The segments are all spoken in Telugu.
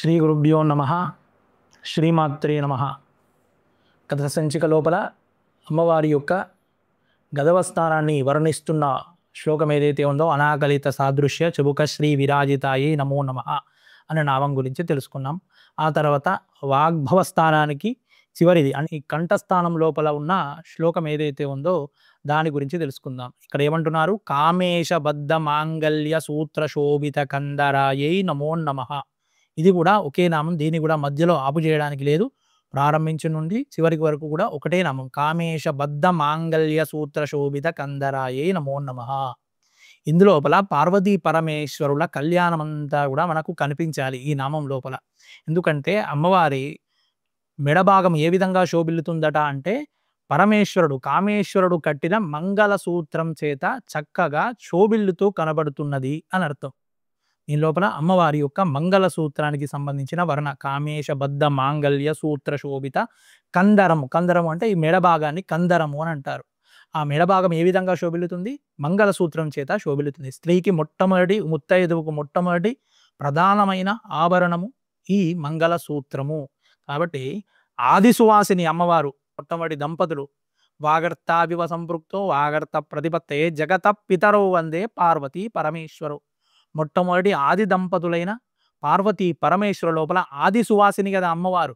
శ్రీ గురుభ్యో నమ. శ్రీమాత్రే నమ. కథ సంచిక లోపల అమ్మవారి యొక్క గదవస్థానాన్ని వర్ణిస్తున్న శ్లోకం ఏదైతే ఉందో అనాకలిత సాదృశ్య చబుక శ్రీ విరాజితాయి నమో నమ అనే నామం గురించి తెలుసుకున్నాం. ఆ తర్వాత వాగ్భవస్థానానికి చివరిది అని కంఠస్థానం లోపల ఉన్న శ్లోకం ఏదైతే ఉందో దాని గురించి తెలుసుకుందాం. ఇక్కడ ఏమంటున్నారు? కామేశ బద్ధ మాంగళ్య సూత్ర శోభిత కందరాయై నమో నమ. ఇది కూడా ఒకే నామం, దీన్ని కూడా మధ్యలో ఆపు చేయడానికి లేదు. ప్రారంభించి నుండి చివరికి వరకు కూడా ఒకటే నామం, కామేశ బద్ధ మాంగళ్య సూత్ర శోభిత కందరాయై నమో నమ. ఇందులోపల పార్వతీ పరమేశ్వరుల కళ్యాణం అంతా కూడా మనకు కనిపించాలి ఈ నామం లోపల. ఎందుకంటే అమ్మవారి మెడభాగం ఏ విధంగా శోభిల్లుతుందట అంటే పరమేశ్వరుడు కామేశ్వరుడు కట్టిన మంగళ సూత్రం చేత చక్కగా శోభిల్లుతూ కనబడుతున్నది అని అర్థం. దీని లోపల అమ్మవారి యొక్క మంగళ సూత్రానికి సంబంధించిన వర్ణ కామేశ బద్ధ మాంగళ్య సూత్ర శోభిత కందరము. కందరము అంటే ఈ మెడభాగాన్ని కందరము అని అంటారు. ఆ మెడభాగం ఏ విధంగా శోభిల్లుతుంది? మంగళ సూత్రం చేత శోభిల్లుతుంది. స్త్రీకి మొట్టమొదటి ముత్తైదువుకు మొట్టమొదటి ప్రధానమైన ఆభరణము ఈ మంగళ సూత్రము. కాబట్టి ఆది సువాసిని అమ్మవారు మొట్టమొదటి దంపతులు వాగర్తావివ సంపృక్తో వాగర్త ప్రతిపత్తే జగత పితరో వందే పార్వతీ పరమేశ్వరు. మొట్టమొదటి ఆది దంపతులైన పార్వతీ పరమేశ్వరు లోపల ఆది సువాసిని కదా అమ్మవారు.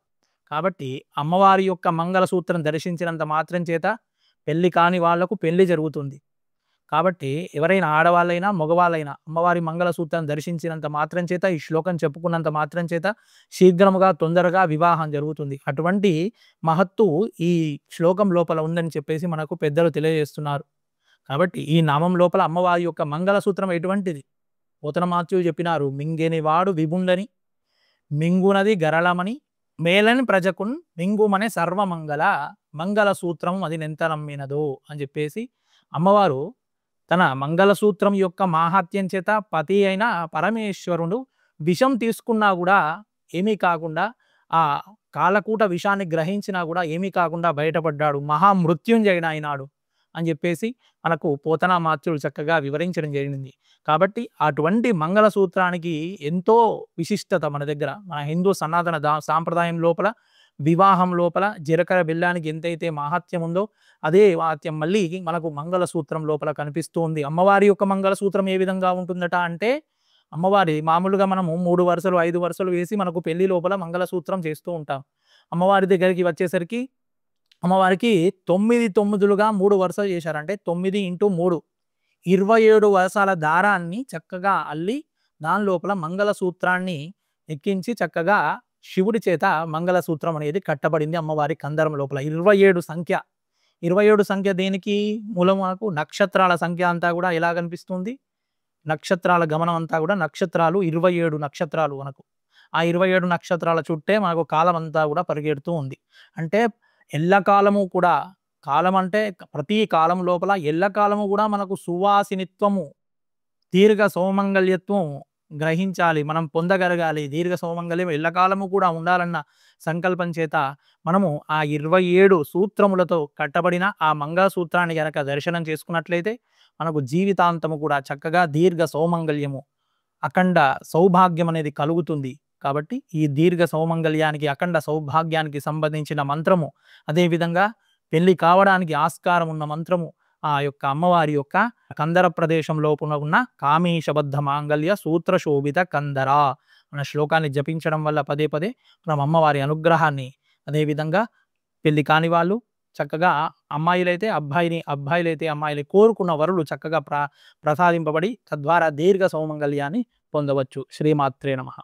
కాబట్టి అమ్మవారి యొక్క మంగళసూత్రం దర్శించినంత మాత్రం చేత పెళ్లి కాని వాళ్లకు పెళ్లి జరుగుతుంది. కాబట్టి ఎవరైనా ఆడవాళ్ళైనా మగవాళ్ళైనా అమ్మవారి మంగళసూత్రం దర్శించినంత మాత్రం చేత, ఈ శ్లోకం చెప్పుకున్నంత మాత్రం చేత శీఘ్రముగా తొందరగా వివాహం జరుగుతుంది. అటువంటి మహత్తు ఈ శ్లోకం లోపల ఉందని చెప్పేసి మనకు పెద్దలు తెలియజేస్తున్నారు. కాబట్టి ఈ నామం లోపల అమ్మవారి యొక్క మంగళసూత్రం ఎటువంటిది? పోతనమాత్యులు చెప్పినారు, మింగెనివాడు విభుండని మింగునది గరళమని మేలని ప్రజకున్ మింగుమనే సర్వమంగళ మంగళ సూత్రం అది నెంత నమ్మినదో అని చెప్పేసి అమ్మవారు తన మంగళసూత్రం యొక్క మాహాత్యం చేత పతి అయిన పరమేశ్వరుడు విషం తీసుకున్నా కూడా ఏమీ కాకుండా, ఆ కాలకూట విషాన్ని గ్రహించినా కూడా ఏమీ కాకుండా బయటపడ్డాడు, మహామృత్యుంజయుడు అయినాడు అని చెప్పేసి మనకు పోతనామాత్యులు చక్కగా వివరించడం జరిగింది. కాబట్టి అటువంటి మంగళసూత్రానికి ఎంతో విశిష్టత మన దగ్గర. మన హిందూ సనాతన సాంప్రదాయం లోపల వివాహం లోపల జీలకర్ర బెల్లానికి ఎంతైతే మహాత్యం ఉందో అదే మహాత్యం మళ్ళీ మనకు మంగళసూత్రం లోపల కనిపిస్తూ ఉంది. అమ్మవారి యొక్క మంగళసూత్రం ఏ విధంగా ఉంటుందట అంటే, అమ్మవారి మామూలుగా మనము 3 వరుసలు 5 వరుసలు వేసి మనకు పెళ్లి లోపల మంగళసూత్రం చేస్తూ ఉంటాం. అమ్మవారి దగ్గరికి వచ్చేసరికి అమ్మవారికి 9 9లుగా 3 వరుసలు చేశారంటే 9 × 3 27 వరుసాల దారాన్ని చక్కగా అల్లి దాని లోపల మంగళసూత్రాన్ని ఎక్కించి చక్కగా శివుడి చేత మంగళసూత్రం అనేది కట్టబడింది అమ్మవారి కందరం లోపల. 27 సంఖ్య. 27 సంఖ్య దేనికి మూలం? మనకు నక్షత్రాల సంఖ్య అంతా కూడా ఎలా కనిపిస్తుంది? నక్షత్రాల గమనం అంతా కూడా నక్షత్రాలు 27 నక్షత్రాలు మనకు. ఆ 27 నక్షత్రాల చుట్టే మనకు కాలం అంతా కూడా పరిగెడుతూ ఉంది. అంటే ఎల్లకాలము కూడా, కాలం అంటే ప్రతి కాలం లోపల ఎల్లకాలము కూడా మనకు సువాసినిత్వము, దీర్ఘ సౌమంగళ్యత్వం గ్రహించాలి, మనం పొందగలగాలి. దీర్ఘ సౌమంగళ్యం ఎల్లకాలము కూడా ఉండాలన్న సంకల్పం చేత మనము ఆ 27 సూత్రములతో కట్టబడిన ఆ మంగళసూత్రాన్ని కనుక దర్శనం చేసుకున్నట్లయితే మనకు జీవితాంతము కూడా చక్కగా దీర్ఘ సౌమంగళ్యము, అఖండ సౌభాగ్యం అనేది కలుగుతుంది. కాబట్టి ఈ దీర్ఘ సౌమంగళ్యానికి, అఖండ సౌభాగ్యానికి సంబంధించిన మంత్రము, అదేవిధంగా పెళ్లి కావడానికి ఆస్కారం ఉన్న మంత్రము ఆ యొక్క అమ్మవారి యొక్క కందర ప్రదేశం లోపల ఉన్న కామేశబద్ధ మాంగళ్య సూత్ర శోభిత కందర అన్న శ్లోకాన్ని జపించడం వల్ల పదే పదే మనం అమ్మవారి అనుగ్రహాన్ని, అదేవిధంగా పెళ్లి కాని వాళ్ళు చక్కగా అమ్మాయిలైతే అబ్బాయిని, అబ్బాయిలైతే అమ్మాయిని కోరుకున్న వరులు చక్కగా ప్రసాదింపబడి తద్వారా దీర్ఘ సౌమంగళ్యాన్ని పొందవచ్చు. శ్రీమాత్రే నమః.